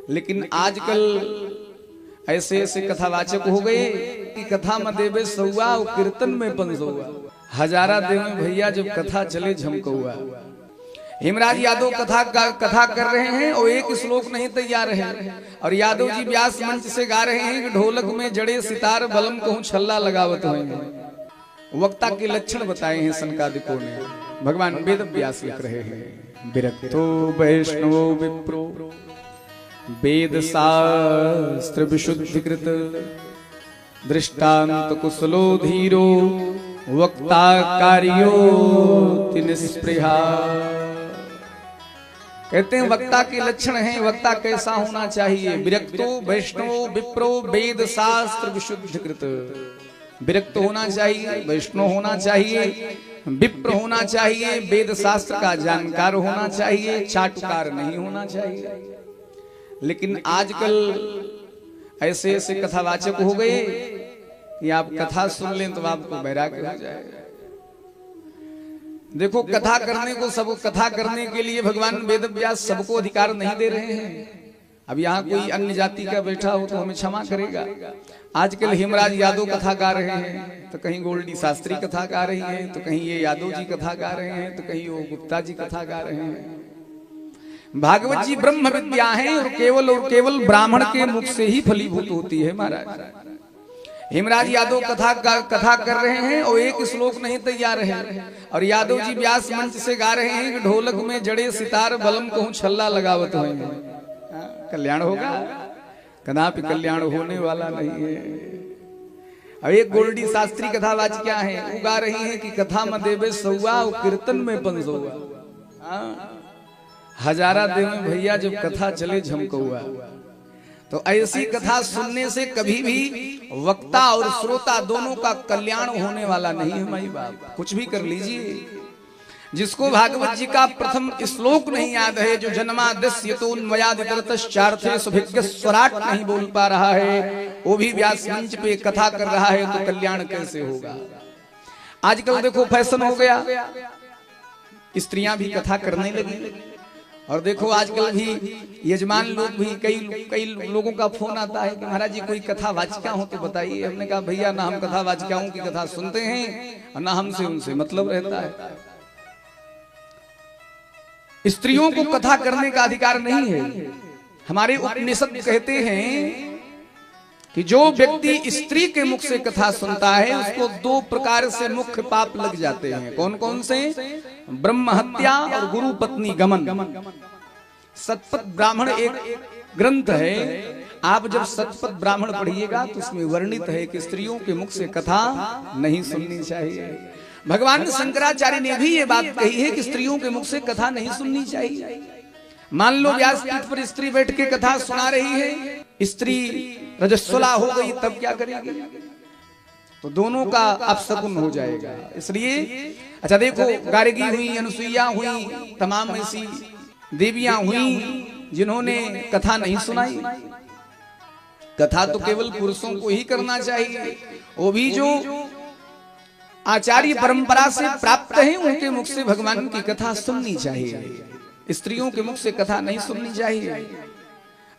लेकिन आजकल ऐसे ऐसे कथावाचक हो गए कि कथा में देवे सौआ और कीर्तन में पंसौआ। हजारा देवे भैया जब कथा चले झमकौआ। हेमराज यादव कथा कर रहे हैं और एक श्लोक नहीं तैयार है और यादव जी व्यास मंच से गा रहे हैं कि ढोलक में जड़े सितार बलम कहूं छल्ला लगावत हुए। वक्ता के लक्षण बताए हैं सनकादिकों ने। भगवान वेद व्यास लिख रहे हैं विरक्तो वैष्णवो विप्रो वेद शास्त्र विशुद्धिकृत दृष्टांत कुशलो धीरो वक्ता कार्यो निष्पृहा। कहते हैं वक्ता के लक्षण हैं। वक्ता कैसा होना चाहिए? विरक्तो वैष्णवो विप्रो वेद शास्त्र विशुद्धिकृत। विरक्त होना चाहिए, वैष्णव होना चाहिए, विप्र होना चाहिए, वेद शास्त्र का जानकार होना चाहिए, चाटुकार नहीं होना चाहिए। लेकिन आजकल ऐसे ऐसे कथावाचक हो गए कि आप कथा सुन लें तो आपको वैराग्य हो जाएगा। देखो कथा करने को सब कथा करने के लिए भगवान वेद व्यास सबको अधिकार नहीं दे रहे हैं। अब यहाँ कोई अन्य जाति का बैठा हो तो हमें क्षमा करेगा। आजकल हेमराज यादव कथा गा रहे हैं तो कहीं गोल्डी शास्त्री कथा गा रही है, तो कहीं ये यादव जी कथा गा रहे हैं, तो कहीं वो गुप्ता जी कथा गा रहे हैं। भागवत जी ब्रह्म विद्या है और केवल ब्राह्मण के मुख से ही फलीभूत होती है। महाराज हेमराज यादव कथा कर रहे हैं और एक श्लोक नहीं तैयार है और यादव जी व्यास मंच से गा रहे हैं कि ढोलक में जड़े सितार बलम कहूं छल्ला लगावत हुए। कल्याण होगा? कदापि कल्याण होने वाला नहीं है। अब एक गोल्डी शास्त्री कथावाच क्या है, वो गा रही है कि कथा में देवे सौआ और कीर्तन में पंसौआ। हजारा देवे भैया जब कथा चले झमकौआ। तो ऐसी कथा सुनने से कभी भी वक्ता और श्रोता दोनों का कल्याण होने वाला नहीं है। माई बाप कुछ भी कर लीजिए, जिसको भागवत जी का प्रथम श्लोक नहीं याद है, जो जन्माद्यस्यतोन्मयादितरतश्चार्थे सुभिज्ञ स्वराट नहीं बोल पा रहा है, वो भी व्यास मंच पे कथा कर रहा है, तो कल्याण कैसे होगा? आजकल देखो फैशन हो गया, स्त्रियां भी कथा करने लगी। और देखो आजकल भी यजमान लोग भी कई लोगों का फोन आता है कि महाराज जी कोई कथा वाचिका हो तो बताइए। हमने कहा भैया ना हम कथा वाचिकाओं की कथा सुनते हैं और ना हमसे उनसे मतलब रहता है। स्त्रियों को कथा करने का अधिकार नहीं है। हमारे उपनिषद कहते हैं कि जो व्यक्ति स्त्री के मुख से कथा सुनता है उसको दो प्रकार से मुख्य पाप लग जाते हैं। कौन कौन से? ब्रह्म हत्या और गुरु पत्नी गमन। सतपथ ब्राह्मण एक ग्रंथ है, आप जब सतपथ ब्राह्मण पढ़िएगा तो उसमें वर्णित है कि स्त्रियों के मुख से कथा नहीं सुननी चाहिए। भगवान शंकराचार्य ने भी ये बात कही है कि स्त्रियों के मुख से कथा नहीं सुननी चाहिए। मान लो व्यासपीठ पर स्त्री बैठ के कथा सुना रही है, स्त्री रजस्वला हो गई, तब क्या करेगी? तो दोनों का अपशकुन हो जाएगा। इसलिए अच्छा देखो, गार्गी हुई, अनुसुईया हुई, तमाम ऐसी देवियां हुई जिन्होंने कथा नहीं सुनाई। कथा तो केवल पुरुषों को ही करना चाहिए, वो भी जो आचार्य परंपरा से प्राप्त है उनके मुख से भगवान की कथा सुननी चाहिए। स्त्रियों के मुख से कथा नहीं सुननी चाहिए।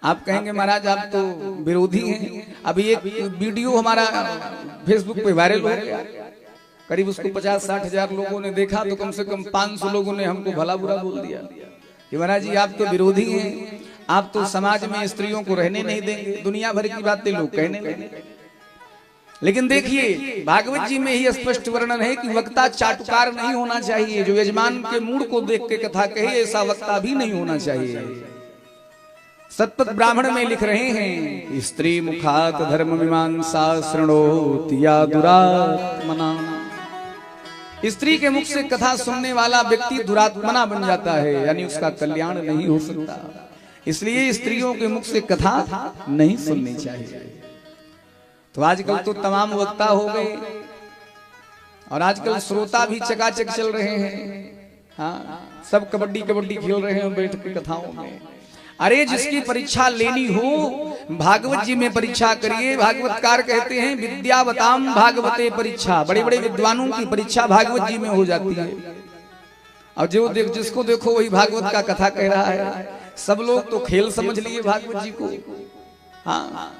आप कहेंगे महाराज आप तो विरोधी हैं। अभी एक वीडियो हमारा फेसबुक पे वायरल हो गया, करीब उसको 50-60 हजार लोगों ने देखा, तो कम से कम 500 लोगों ने हमको भला बुरा बोल दिया कि महाराज जी आप तो विरोधी हैं, आप तो समाज में स्त्रियों को रहने नहीं देंगे। दुनिया भर की बातें लोग कहने लगे। लेकिन देखिए भागवत जी में ही स्पष्ट वर्णन है कि वक्ता चाटुकार नहीं होना चाहिए। जो यजमान के मूड को देख के कथा कहे ऐसा वक्ता भी नहीं होना चाहिए। सतपथ ब्राह्मण में लिख रहे हैं, स्त्री मुखात धर्म मीमांसा शृणोति या दुरात्मना। स्त्री के मुख से कथा सुनने वाला व्यक्ति दुरात्मना बन जाता है, यानी उसका कल्याण नहीं हो सकता। इसलिए स्त्रियों के मुख से कथा नहीं सुननी चाहिए। तो आजकल तो तमाम वक्ता हो गए और आजकल श्रोता भी चकाचक चल रहे हैं। हाँ, सब कबड्डी खेल रहे हैं बैठ के कथाओं में। अरे जिसकी परीक्षा लेनी हो भागवत जी में परीक्षा करिए। भागवतकार कहते हैं विद्यावताम भागवते परीक्षा। बड़े बड़े विद्वानों की परीक्षा भागवत जी में हो जाती है। और जो जिसको देखो वही भागवत का कथा कह रहा है। सब लोग तो खेल समझ लिए भागवत जी को। हाँ,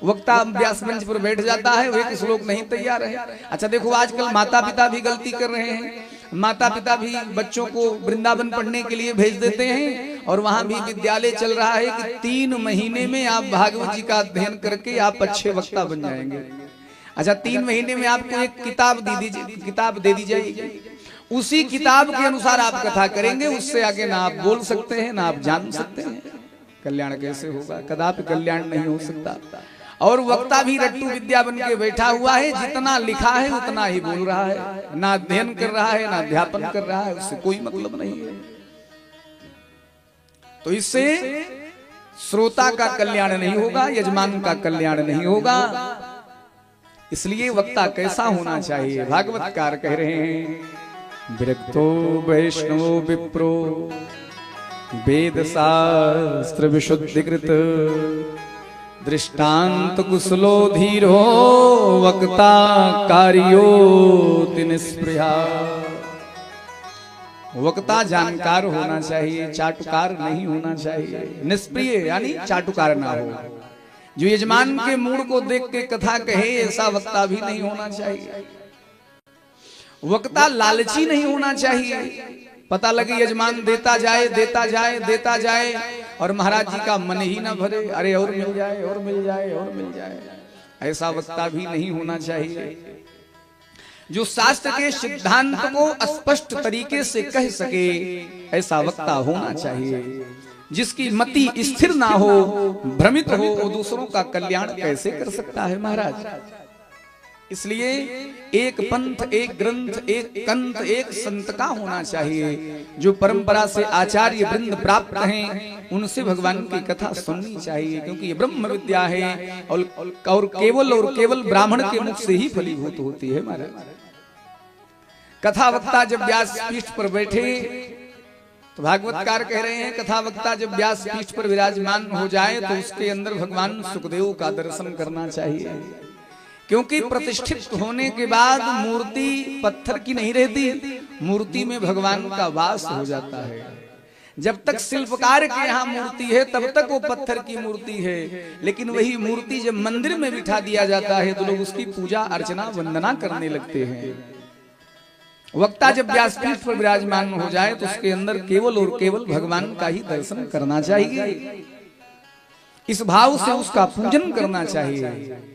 वक्ता व्यास मंच पर बैठ जाता है, वे कुछ लोग नहीं तैयार है। अच्छा देखो, आजकल माता पिता भी गलती कर रहे हैं। माता पिता भी बच्चों को वृंदावन पढ़ने के लिए भेज देते हैं, और वहां भी विद्यालय चल रहा है कि 3 महीने में आप भागवत जी का अध्ययन करके आप अच्छे वक्ता बन जाएंगे। अच्छा, 3 महीने में आपको एक किताब दे दी जाएगी, उसी किताब के अनुसार आप कथा करेंगे, उससे आगे ना आप बोल सकते हैं ना आप जान सकते हैं। कल्याण कैसे होगा? कदापि कल्याण नहीं हो सकता। और वक्ता भी रट्टू विद्या बन के बैठा हुआ है, जितना लिखा है उतना ही बोल रहा है, ना अध्ययन कर रहा है ना अध्यापन कर रहा है, उससे कोई मतलब नहीं है। तो इससे श्रोता का कल्याण नहीं होगा, यजमान का कल्याण नहीं होगा। इसलिए वक्ता कैसा होना चाहिए? भागवतकार कह रहे हैं, विरक्तो वैष्णवो विप्रो वेद शास्त्र विशुद्धिकृत दृष्टांत कुशलो धीरो वक्ता कार्यो निष्पृहा। वक्ता जानकार होना चाहिए, चाटुकार नहीं होना चाहिए। निष्प्रिय यानी चाटुकार ना हो, जो यजमान के मूड को देख के कथा कहे, ऐसा वक्ता भी नहीं होना चाहिए। वक्ता लालची नहीं होना चाहिए। पता लगे यजमान देता जाए देता जाए देता जाए और महाराज जी का मन ही ना भरे, अरे और मिल जाए और मिल जाए और मिल जाए, ऐसा वक्ता भी नहीं होना चाहिए। जो शास्त्र के सिद्धांत को स्पष्ट तरीके से कह सके, ऐसा वक्ता होना चाहिए। जिसकी मति स्थिर ना हो, भ्रमित हो, वो दूसरों का कल्याण कैसे कर सकता है महाराज? इसलिए एक पंथ, एक ग्रंथ, एक कंथ, एक संत का होना चाहिए। जो परंपरा से आचार्य वृंद प्राप्त हैं, उनसे भगवान की कथा सुननी चाहिए, क्योंकि ये ब्रह्म विद्या है और केवल ब्राह्मण के मुख से ही फलीभूत होती है महाराज। कथा वक्ता जब व्यास पीठ पर बैठे, तो भागवतकार कह रहे हैं, कथा वक्ता जब व्यास पीठ पर विराजमान हो जाए तो उसके अंदर भगवान सुखदेव का दर्शन करना चाहिए। क्योंकि प्रतिष्ठित होने के बाद मूर्ति पत्थर की नहीं रहती, मूर्ति में भगवान का वास हो जाता है। जब तक शिल्पकार के यहाँ मूर्ति है तब तक वो पत्थर की मूर्ति है, लेकिन वही मूर्ति जब मंदिर में बिठा दिया जाता है तो लोग उसकी पूजा अर्चना वंदना करने लगते हैं। वक्ता जब व्यासपीठ पर विराजमान हो जाए तो उसके अंदर केवल और केवल भगवान का ही दर्शन करना चाहिए, इस भाव से उसका पूजन करना चाहिए।